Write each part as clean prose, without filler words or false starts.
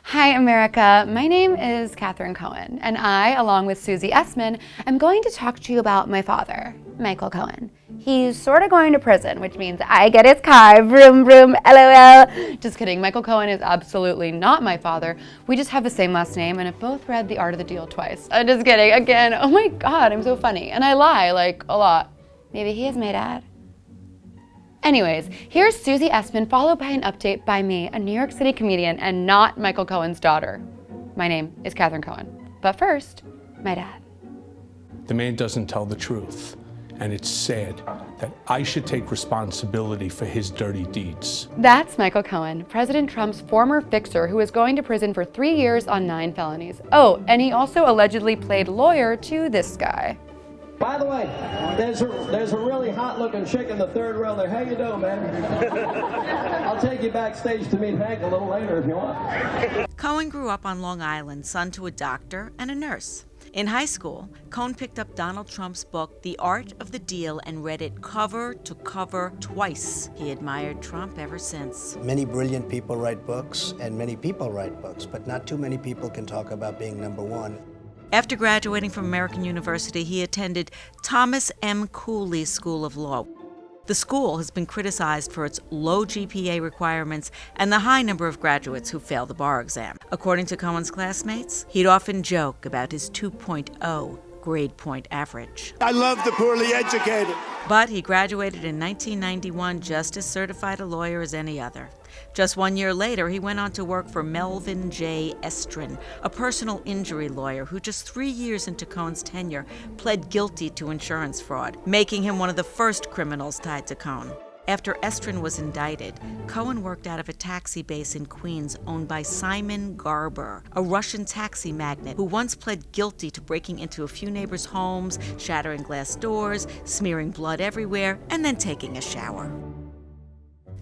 Hi, America. My name is Catherine Cohen, and I, along with Susie Essman, am going to talk to you about my father, Michael Cohen. He's sort of going to prison, which means I get his car, vroom, vroom, LOL. Just kidding. Michael Cohen is absolutely not my father. We just have the same last name and have both read The Art of the Deal twice. I'm just kidding. Again, oh my God, I'm so funny. And I lie, like, a lot. Maybe he is my dad. Anyways, here's Susie Essman, followed by an update by me, a New York City comedian and not Michael Cohen's daughter. My name is Catherine Cohen. But first, my dad. The man doesn't tell the truth, and it's sad that I should take responsibility for his dirty deeds. That's Michael Cohen, President Trump's former fixer who is going to prison for 3 years on 9 felonies. Oh, and he also allegedly played lawyer to this guy. By the way, there's a really hot-looking chick in the third row there. How you doing, man? I'll take you backstage to meet Hank a little later if you want. Cohen grew up on Long Island, son to a doctor and a nurse. In high school, Cohen picked up Donald Trump's book, The Art of the Deal, and read it cover to cover twice. He admired Trump ever since. Many brilliant people write books, and many people write books, but not too many people can talk about being number one. After graduating from American University, he attended Thomas M. Cooley School of Law. The school has been criticized for its low GPA requirements and the high number of graduates who fail the bar exam. According to Cohen's classmates, he'd often joke about his 2.0 grade point average. I love the poorly educated. But he graduated in 1991 just as certified a lawyer as any other. Just 1 year later, he went on to work for Melvin J. Estrin, a personal injury lawyer who just 3 years into Cohen's tenure pled guilty to insurance fraud, making him one of the first criminals tied to Cohen. After Estrin was indicted, Cohen worked out of a taxi base in Queens owned by Simon Garber, a Russian taxi magnate who once pled guilty to breaking into a few neighbors' homes, shattering glass doors, smearing blood everywhere, and then taking a shower.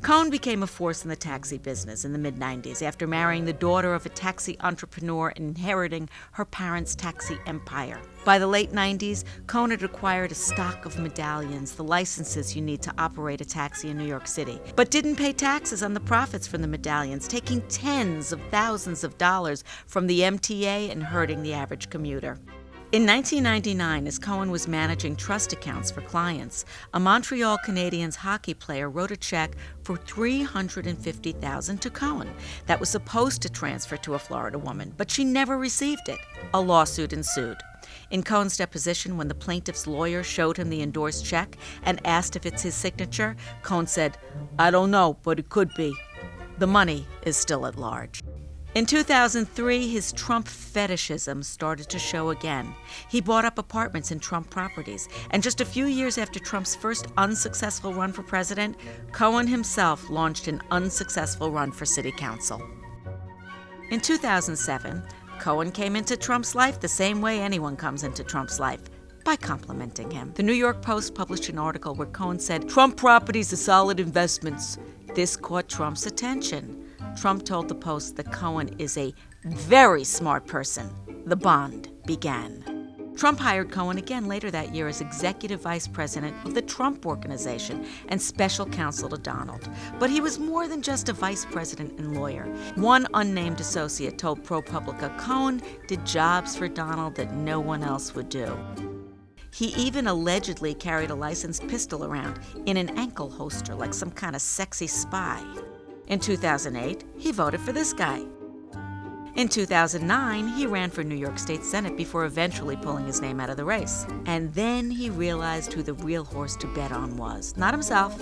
Cohen became a force in the taxi business in the mid-90s after marrying the daughter of a taxi entrepreneur and inheriting her parents' taxi empire. By the late 90s, Cohen had acquired a stock of medallions, the licenses you need to operate a taxi in New York City, but didn't pay taxes on the profits from the medallions, taking tens of thousands of dollars from the MTA and hurting the average commuter. In 1999, as Cohen was managing trust accounts for clients, a Montreal Canadiens hockey player wrote a check for $350,000 to Cohen that was supposed to transfer to a Florida woman, but she never received it. A lawsuit ensued. In Cohen's deposition, when the plaintiff's lawyer showed him the endorsed check and asked if it's his signature, Cohen said, "I don't know, but it could be." The money is still at large. In 2003, his Trump fetishism started to show again. He bought up apartments in Trump properties, and just a few years after Trump's first unsuccessful run for president, Cohen himself launched an unsuccessful run for city council. In 2007, Cohen came into Trump's life the same way anyone comes into Trump's life, by complimenting him. The New York Post published an article where Cohen said, "Trump properties are solid investments." This caught Trump's attention. Trump told the Post that Cohen is a very smart person. The bond began. Trump hired Cohen again later that year as executive vice president of the Trump Organization and special counsel to Donald. But he was more than just a vice president and lawyer. One unnamed associate told ProPublica Cohen did jobs for Donald that no one else would do. He even allegedly carried a licensed pistol around in an ankle holster like some kind of sexy spy. In 2008, he voted for this guy. In 2009, he ran for New York State Senate before eventually pulling his name out of the race. And then he realized who the real horse to bet on was. Not himself,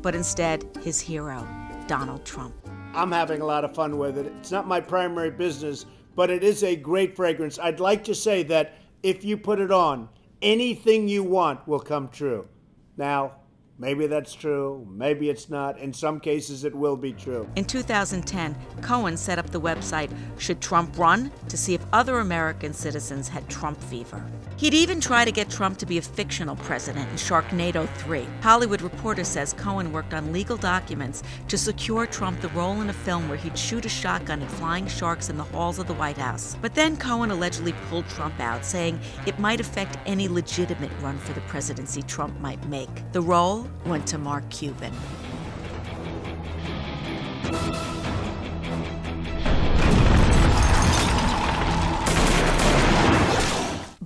but instead his hero, Donald Trump. I'm having a lot of fun with it. It's not my primary business, but it is a great fragrance. I'd like to say that if you put it on, anything you want will come true. Now, maybe that's true, maybe it's not. In some cases, it will be true. In 2010, Cohen set up the website Should Trump Run? To see if other American citizens had Trump fever. He'd even try to get Trump to be a fictional president in Sharknado 3. Hollywood Reporter says Cohen worked on legal documents to secure Trump the role in a film where he'd shoot a shotgun at flying sharks in the halls of the White House. But then Cohen allegedly pulled Trump out, saying it might affect any legitimate run for the presidency Trump might make. The role went to Mark Cuban.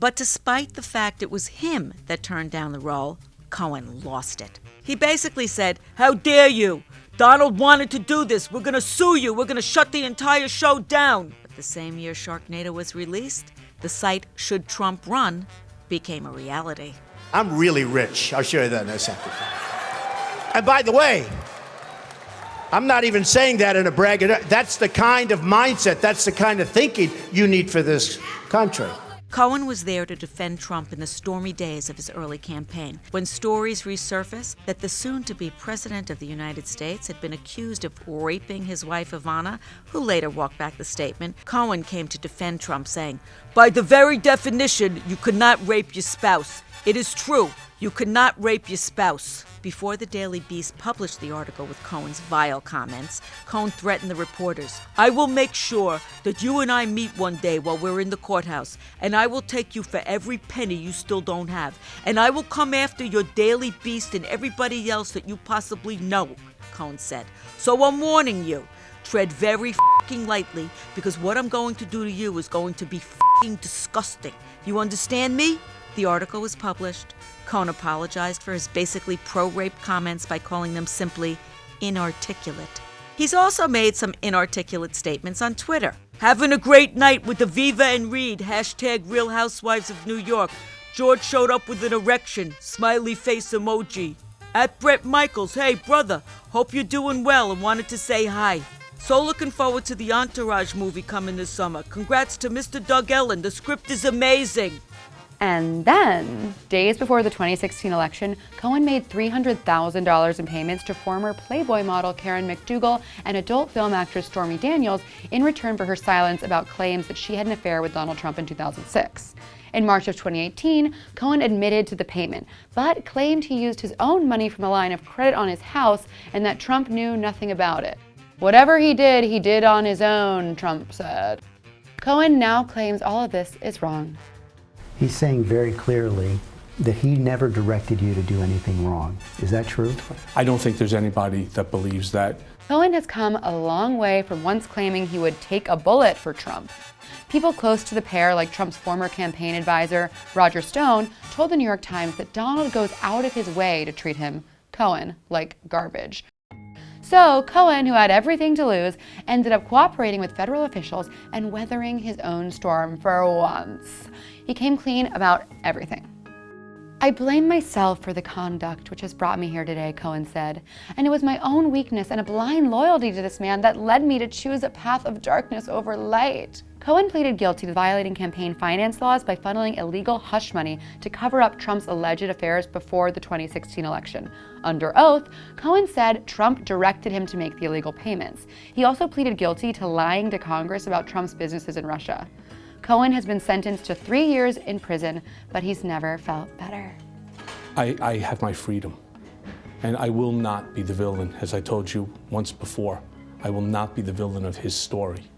But despite the fact it was him that turned down the role, Cohen lost it. He basically said, "How dare you? Donald wanted to do this. We're going to sue you. We're going to shut the entire show down." But the same year Sharknado was released, the site Should Trump Run became a reality. I'm really rich. I'll show you that in a second. And by the way, I'm not even saying that in a brag. That's the kind of mindset, that's the kind of thinking you need for this country. Cohen was there to defend Trump in the stormy days of his early campaign, when stories resurfaced that the soon-to-be president of the United States had been accused of raping his wife Ivana, who later walked back the statement. Cohen came to defend Trump, saying, "By the very definition, you could not rape your spouse. It is true, you could not rape your spouse." Before the Daily Beast published the article with Cohen's vile comments, Cohen threatened the reporters, "I will make sure that you and I meet one day while we're in the courthouse, and I will take you for every penny you still don't have, and I will come after your Daily Beast and everybody else that you possibly know," Cohen said. "So I'm warning you, tread very f***ing lightly, because what I'm going to do to you is going to be f***ing disgusting. You understand me?" The article was published. Cohen apologized for his basically pro-rape comments by calling them simply inarticulate. He's also made some inarticulate statements on Twitter. "Having a great night with Aviva and Reed, hashtag Real Housewives of New York. George showed up with an erection, smiley face emoji. At Brett Michaels, hey brother, hope you're doing well and wanted to say hi. So looking forward to the Entourage movie coming this summer. Congrats to Mr. Doug Ellen, the script is amazing." And then, days before the 2016 election, Cohen made $300,000 in payments to former Playboy model Karen McDougal and adult film actress Stomy Daniels in return for her silence about claims that she had an affair with Donald Trump in 2006. In March of 2018, Cohen admitted to the payment, but claimed he used his own money from a line of credit on his house and that Trump knew nothing about it. "Whatever he did on his own," Trump said. Cohen now claims all of this is wrong. He's saying very clearly that he never directed you to do anything wrong. Is that true? I don't think there's anybody that believes that. Cohen has come a long way from once claiming he would take a bullet for Trump. People close to the pair, like Trump's former campaign advisor, Roger Stone, told the New York Times that Donald goes out of his way to treat him, Cohen, like garbage. So Cohen, who had everything to lose, ended up cooperating with federal officials and weathering his own storm for once. He came clean about everything. "I blame myself for the conduct which has brought me here today," Cohen said, "and it was my own weakness and a blind loyalty to this man that led me to choose a path of darkness over light." Cohen pleaded guilty to violating campaign finance laws by funneling illegal hush money to cover up Trump's alleged affairs before the 2016 election. Under oath, Cohen said Trump directed him to make the illegal payments. He also pleaded guilty to lying to Congress about Trump's businesses in Russia. Cohen has been sentenced to 3 years in prison, but he's never felt better. I have my freedom, and I will not be the villain, as I told you once before. I will not be the villain of his story.